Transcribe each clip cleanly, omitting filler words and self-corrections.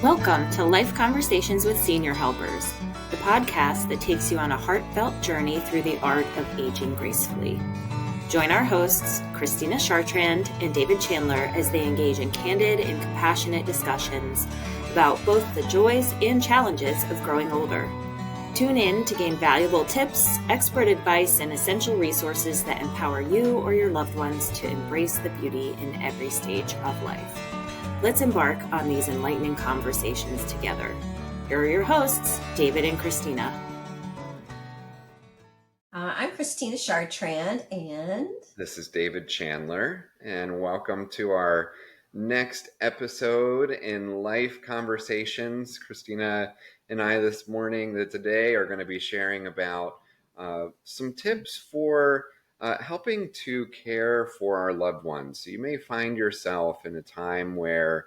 Welcome to Life Conversations with Senior Helpers, the podcast that takes you on a heartfelt journey through the art of aging gracefully. Join our hosts, Christina Chartrand and David Chandler, as they engage in candid and compassionate discussions about both the joys and challenges of growing older. Tune in to gain valuable tips, expert advice, and essential resources that empower you or your loved ones to embrace the beauty in every stage of life. Let's embark on these enlightening conversations together. Here are your hosts, David and Christina. I'm Christina Chartrand, and this is David Chandler, and welcome to our next episode in Life Conversations. Christina and I today are going to be sharing about some tips for helping to care for our loved ones. So you may find yourself in a time where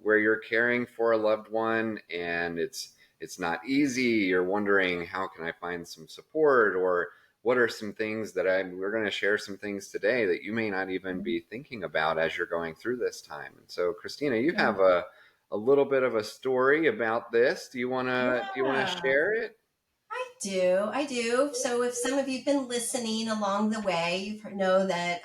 you're caring for a loved one and it's not easy. You're wondering, how can I find some support, or what are some things that we're going to share some things today that you may not even be thinking about as you're going through this time. And so, Christina, you have a little bit of a story about this. Do you want to share it? I do. So if some of you have been listening along the way, you know that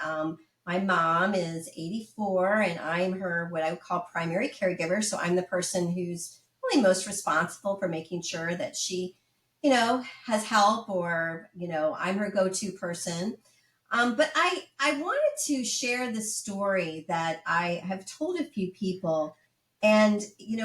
my mom is 84 and I'm her, what I would call primary caregiver. So I'm the person who's really most responsible for making sure that she, has help, or, I'm her go-to person. But I wanted to share the story that I have told a few people. And,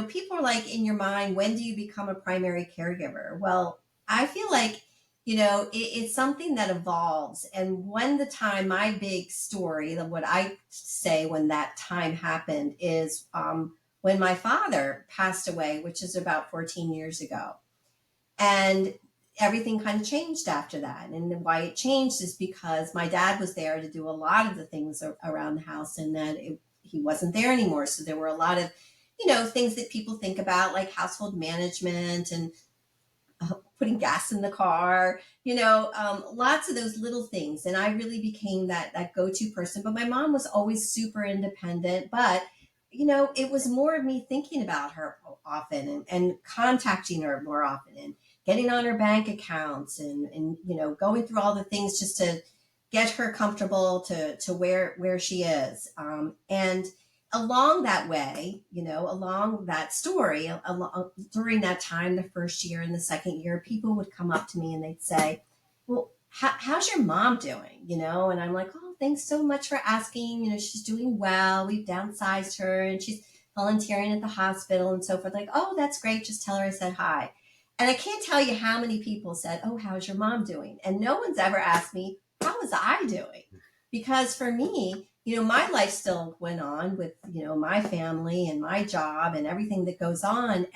people are like, in your mind, when do you become a primary caregiver? Well, I feel like, it's something that evolves. And my big story, what I say when that time happened is when my father passed away, which is about 14 years ago. And everything kind of changed after that. And why it changed is because my dad was there to do a lot of the things around the house, and that he wasn't there anymore. So there were a lot of, things that people think about, like household management and putting gas in the car, lots of those little things. And I really became that go-to person. But my mom was always super independent. But, it was more of me thinking about her often and contacting her more often and getting on her bank accounts and going through all the things just to get her comfortable to where she is. And along that way, along that story, during that time, the first year and the second year, people would come up to me and they'd say, well, how's your mom doing? And I'm like, oh, thanks so much for asking. She's doing well. We've downsized her and she's volunteering at the hospital and so forth. Like, oh, that's great. Just tell her I said hi. And I can't tell you how many people said, oh, how's your mom doing? And no one's ever asked me, how was I doing? Because for me, my life still went on with, my family and my job and everything that goes on.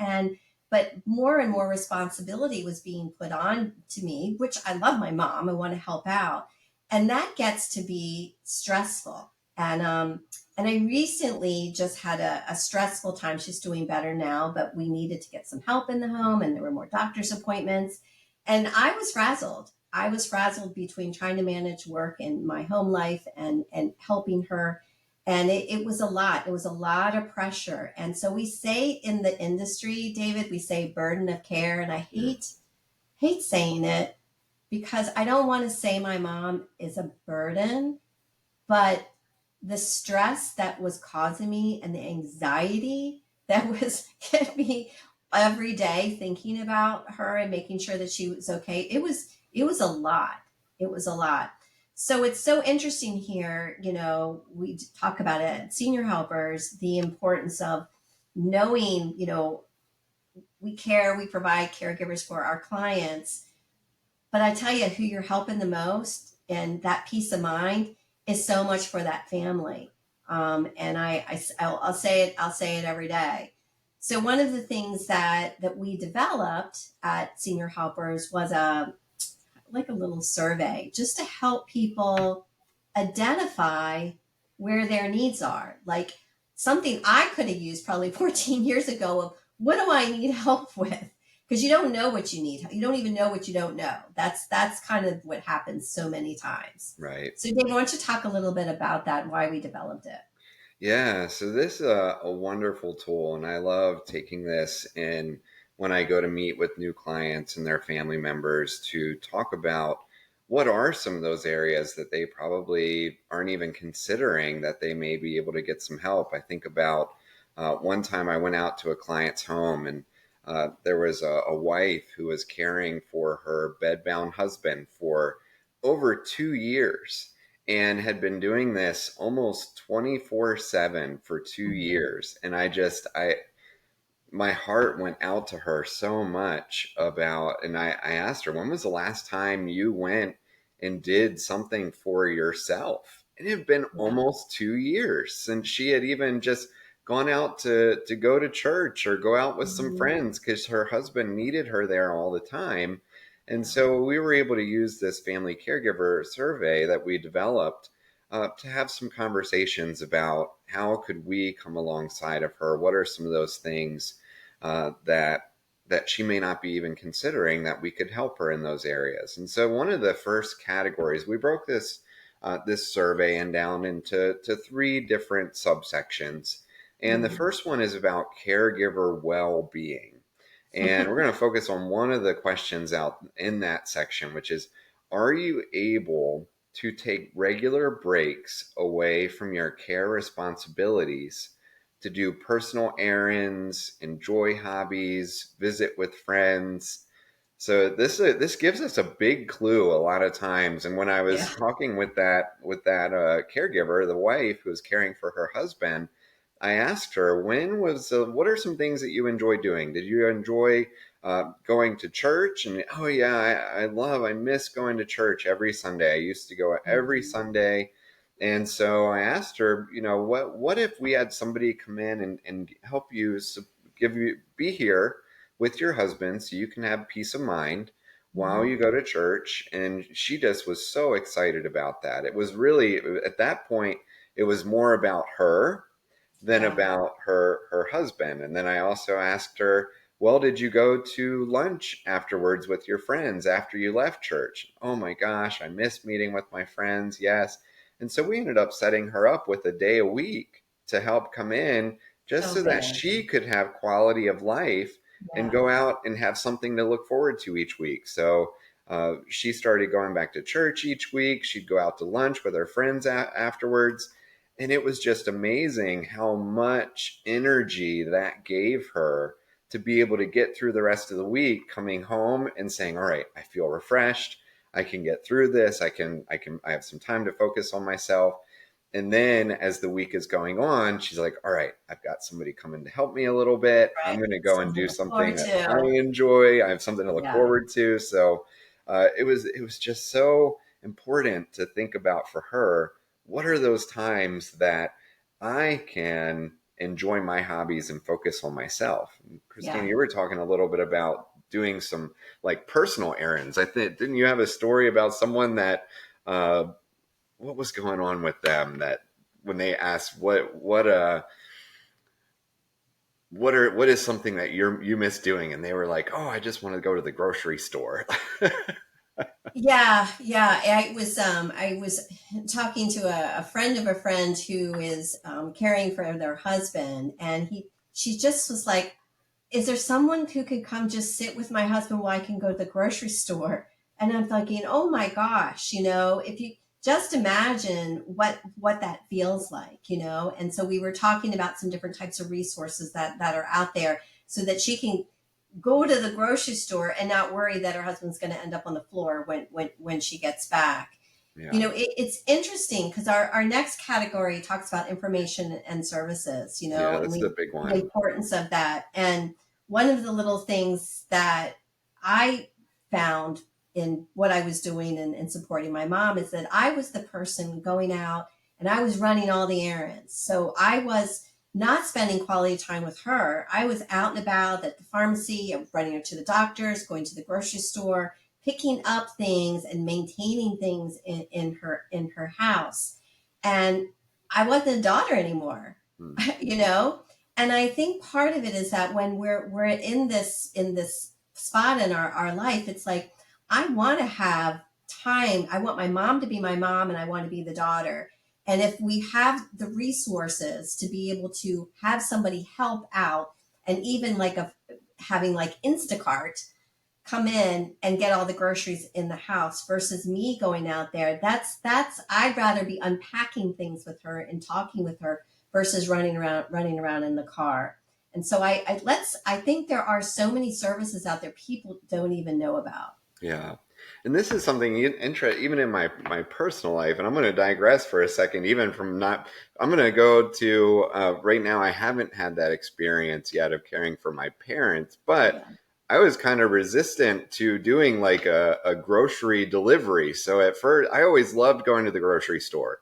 But more and more responsibility was being put on to me, which I love my mom. I want to help out. And that gets to be stressful. And I recently just had a stressful time. She's doing better now, but we needed to get some help in the home, and there were more doctor's appointments. And I was frazzled. I was frazzled between trying to manage work and my home life and helping her. And it was a lot. It was a lot of pressure. And so we say in the industry, David, we say burden of care. And I hate saying it because I don't want to say my mom is a burden, but the stress that was causing me and the anxiety that was getting me every day thinking about her and making sure that she was okay, it was a lot. It was a lot. So it's so interesting here, we talk about it at Senior Helpers, the importance of knowing, we provide caregivers for our clients. But I tell you, who you're helping the most and that peace of mind is so much for that family. And I'll say it every day. So one of the things that we developed at Senior Helpers was like a little survey just to help people identify where their needs are. Like something I could have used probably 14 years ago of, what do I need help with? Because you don't know what you need. You don't even know what you don't know. That's kind of what happens so many times. Right. So Dave, why don't you talk a little bit about that and why we developed it? Yeah, so this is a wonderful tool, and I love taking this in when I go to meet with new clients and their family members to talk about what are some of those areas that they probably aren't even considering that they may be able to get some help. I think about one time I went out to a client's home, and there was a wife who was caring for her bedbound husband for over 2 years and had been doing this almost 24/7 for 2 years. And my heart went out to her so much about, and I asked her, when was the last time you went and did something for yourself? It had been Yeah. almost 2 years since she had even just gone out to go to church or go out with some Mhm. friends because her husband needed her there all the time. And Yeah. so we were able to use this family caregiver survey that we developed to have some conversations about how could we come alongside of her. What are some of those things that she may not be even considering that we could help her in those areas? And so one of the first categories, we broke this survey and down into three different subsections. And the Mhm. first one is about caregiver well-being. And we're going to focus on one of the questions out in that section, which is, are you able to take regular breaks away from your care responsibilities to do personal errands, enjoy hobbies, visit with friends? So this gives us a big clue a lot of times. And when I Yeah. was talking with that caregiver, the wife who was caring for her husband, I asked her, what are some things that you enjoy doing? Did you enjoy going to church? And oh yeah, I miss going to church every Sunday. I used to go every Mhm. Sunday. And so I asked her, what if we had somebody come in and help you, be here with your husband so you can have peace of mind while Mhm. you go to church? And she just was so excited about that. It was really, at that point, it was more about her than Yeah. about her husband. And then I also asked her, well, did you go to lunch afterwards with your friends after you left church? Oh my gosh, I miss meeting with my friends. Yes. And so we ended up setting her up with a day a week to help come in just So so that good. she could have quality of life and Yeah. go out and have something to look forward to each week. So she started going back to church each week. She'd go out to lunch with her friends afterwards. And it was just amazing how much energy that gave her to be able to get through the rest of the week, coming home and saying, all right, I feel refreshed. I can get through this. I have some time to focus on myself. And then as the week is going on, she's like, all right, I've got somebody coming to help me a little bit. I'm Right. going to go and Something do to look forward something that I to. enjoy. I have something to look Yeah. forward to. So it was just so important to think about for her, what are those times that I can enjoy my hobbies and focus on myself? And Christina, Yeah. you were talking a little bit about doing some like personal errands. I think, didn't you have a story about someone that uh, what was going on with them, that when they asked what is something that you miss doing, and they were like, oh, I just want to go to the grocery store. Yeah, yeah. I was talking to a friend of a friend who is caring for their husband, and she just was like, "Is there someone who could come just sit with my husband while I can go to the grocery store?" And I'm thinking, "Oh my gosh, if you just imagine what that feels like, And so we were talking about some different types of resources that are out there so that she can go to the grocery store and not worry that her husband's going to end up on the floor when she gets back. Yeah, It's interesting because our next category talks about information and services, yeah, and that's the big the one. importance of that. And one of the little things that I found in what I was doing and supporting my mom is that I was the person going out and I was running all the errands. So I was not spending quality time with her. I was out and about at the pharmacy, I was running her to the doctors, going to the grocery store, picking up things and maintaining things in her house. And I wasn't a daughter anymore, Hmm. you know? And I think part of it is that when we're in this spot in our life, it's like I want to have time. I want my mom to be my mom and I want to be the daughter. And if we have the resources to be able to have somebody help out, and even like having like Instacart come in and get all the groceries in the house versus me going out there, that's I'd rather be unpacking things with her and talking with her versus running around in the car. And so I think there are so many services out there people don't even know about. Yeah. And this is something even in my personal life, and I'm going to digress for a second, even from not, I'm going to go to, right now, I haven't had that experience yet of caring for my parents, but Yeah. I was kind of resistant to doing like a grocery delivery. So at first, I always loved going to the grocery store.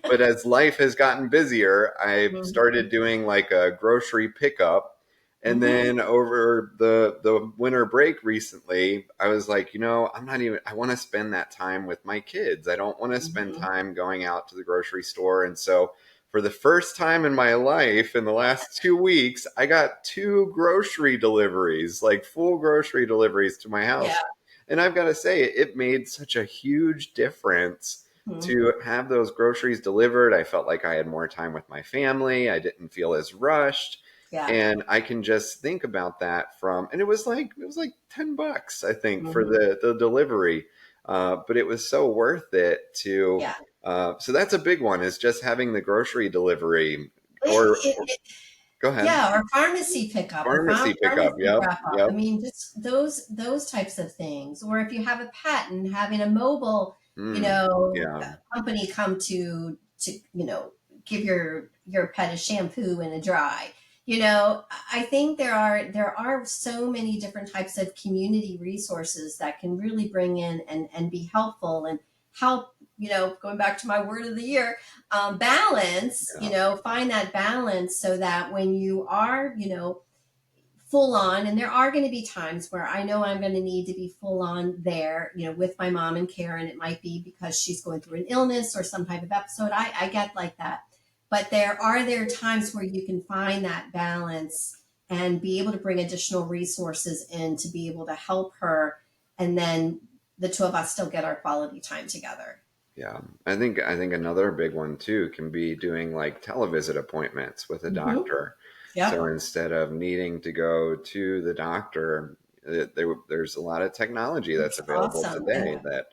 But as life has gotten busier, I Mhm. started doing like a grocery pickup. And Mhm. then over the winter break recently, I was like, I want to spend that time with my kids. I don't want to spend Mhm. time going out to the grocery store. And so for the first time in my life, in the last 2 weeks, I got 2 grocery deliveries, like full grocery deliveries to my Yeah. house. And I've got to say, it made such a huge difference Mhm. to have those groceries delivered. I felt like I had more time with my family. I didn't feel as rushed. Yeah. And I can just think about that and it was like $10, I think, for Mhm. the delivery. But it was so worth it to, Yeah. so that's a big one, is just having the grocery delivery or It, go ahead. Yeah, or pharmacy pickup or Pharmacy pickup. pharmacy Yep. drop off. I Yep. mean, just those types of things. Or if you have a pet and having a mobile, Yeah. company come to give your pet a shampoo and a dry. I think there are so many different types of community resources that can really bring in and be helpful and help. Going back to my word of the year, balance, Yeah. find that balance so that when you are, full on, and there are going to be times where I know I'm going to need to be full on there, with my mom and care. And it might be because she's going through an illness or some type of episode. I get like that. But there times where you can find that balance and be able to bring additional resources in to be able to help her. And then the two of us still get our quality time together. Yeah, I think another big one too can be doing like televisit appointments with a Mm-hmm. doctor. So Yep. instead of needing to go to the doctor, there's a lot of technology that's It's available awesome. And today that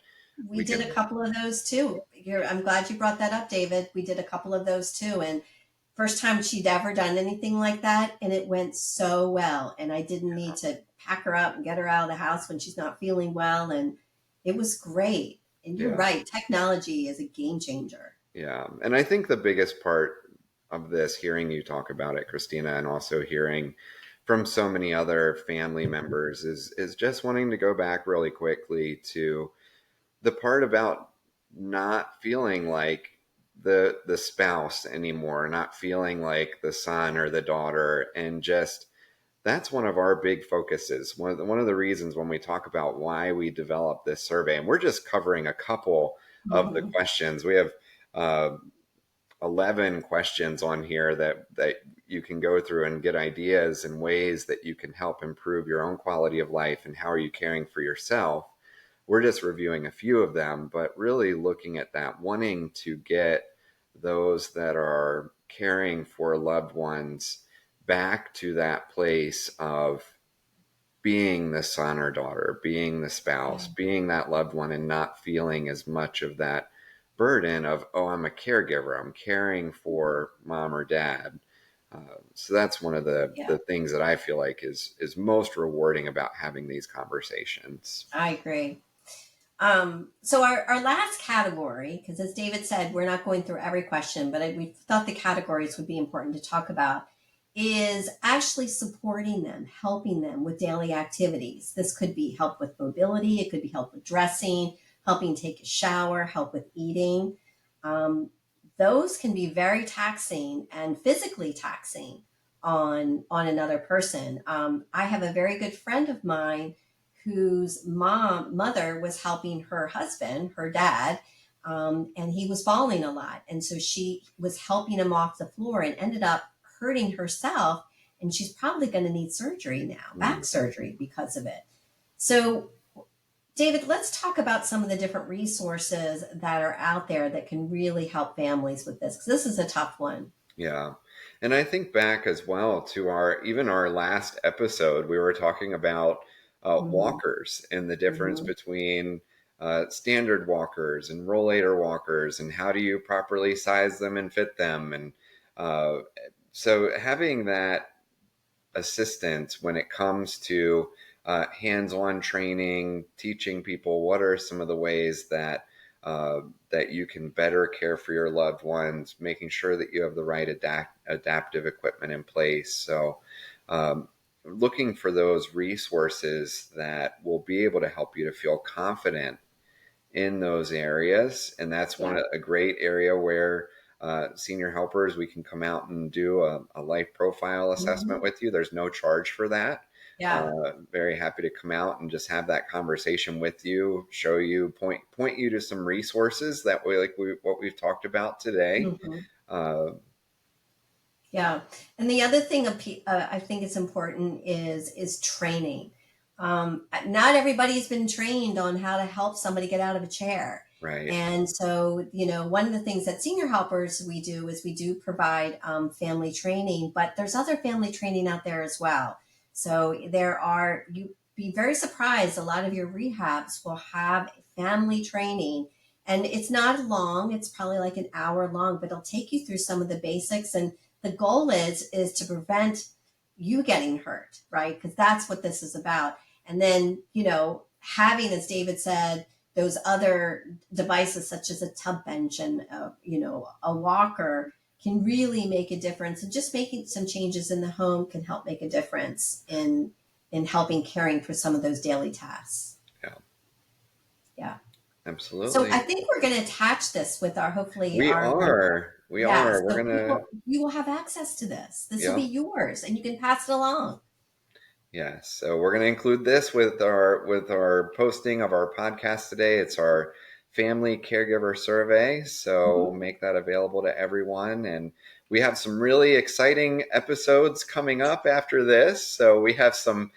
we we did a can. couple of those too. I'm glad you brought that up, David. We did a couple of those too. And first time she'd ever done anything like that. And it went so well. And I didn't need to pack her up and get her out of the house when she's not feeling well. And it was great. And you're Yeah, right. Technology is a game changer. yeah, and I think the biggest part of this, hearing you talk about it, Christina, and also hearing from so many other family members, is just wanting to go back really quickly to the part about not feeling like the spouse anymore, not feeling like the son or the daughter, and just that's one of our big focuses. One of the reasons when we talk about why we developed this survey, and we're just covering a couple of the Mm-hmm. questions. We have uh, 11 questions on here that you can go through and get ideas and ways that you can help improve your own quality of life and how are you caring for yourself. We're just reviewing a few of them, but really looking at that, wanting to get those that are caring for loved ones back to that place of being the son or daughter, being the spouse, Yeah. being that loved one, and not feeling as much of that burden of, oh, I'm a caregiver, I'm caring for mom or dad. So that's one of Yeah, the things that I feel like is most rewarding about having these conversations. I agree. So our last category, because as David said, we're not going through every question, but we thought the categories would be important to talk about, is actually supporting them, helping them with daily activities. This could be help with mobility, it could be help with dressing, helping take a shower, help with eating. Um, those can be very taxing and physically taxing on another person. I have a very good friend of mine whose mother was helping her husband, her dad, and he was falling a lot. And so she was helping him off the floor and ended up hurting herself. And she's probably going to need surgery now, back Mm. surgery because of it. So David, let's talk about some of the different resources that are out there that can really help families with this, because this is a tough one. Yeah. And I think back as well to our last episode, we were talking about walkers and the difference between standard walkers and rollator walkers, and how do you properly size them and fit them. And so having that assistance when it comes to hands-on training, teaching people what are some of the ways that that you can better care for your loved ones, making sure that you have the right adaptive equipment in place. So looking for those resources that will be able to help you to feel confident in those areas. And that's a great area where senior helpers, we can come out and do a life profile assessment with you. There's no charge for that. Very happy to come out and just have that conversation with you, show you, point you to some resources that what we've talked about today. And the other thing I think is important is training. Not everybody's been trained on how to help somebody get out of a chair. Right. And so, one of the things that senior helpers we do provide family training, but there's other family training out there as well. So you'd be very surprised, a lot of your rehabs will have family training, and it's not long, it's probably like an hour long, but it'll take you through some of the basics. And the goal is to prevent you getting hurt, right? Because that's what this is about. And then, having, as David said, those other devices such as a tub bench and, a walker can really make a difference. And just making some changes in the home can help make a difference in helping caring for some of those daily tasks. Yeah. Absolutely. So I think we're going to attach this with We are. You will have access to this. This will be yours, and you can pass it along. Yes. So we're going to include this with our posting of our podcast today. It's our family caregiver survey. So make that available to everyone. And we have some really exciting episodes coming up after this. So we have some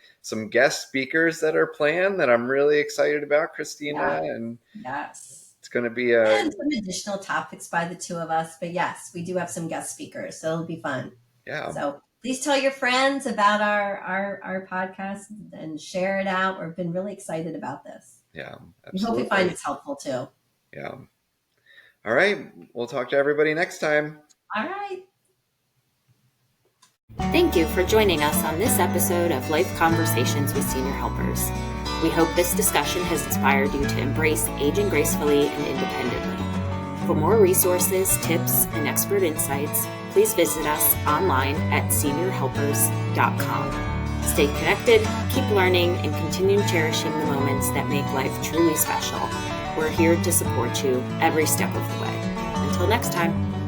guest speakers that are planned that I'm really excited about, Christina. And it's going to be and some additional topics by the two of us. But yes, we do have some guest speakers, so it'll be fun. Yeah. So please tell your friends about our podcast and share it out. We've been really excited about this. Yeah, absolutely. We hope you find it's helpful too. Yeah. All right. We'll talk to everybody next time. All right. Thank you for joining us on this episode of Life Conversations with Senior Helpers. We hope this discussion has inspired you to embrace aging gracefully and independently. For more resources, tips, and expert insights, please visit us online at seniorhelpers.com. Stay connected, keep learning, and continue cherishing the moments that make life truly special. We're here to support you every step of the way. Until next time.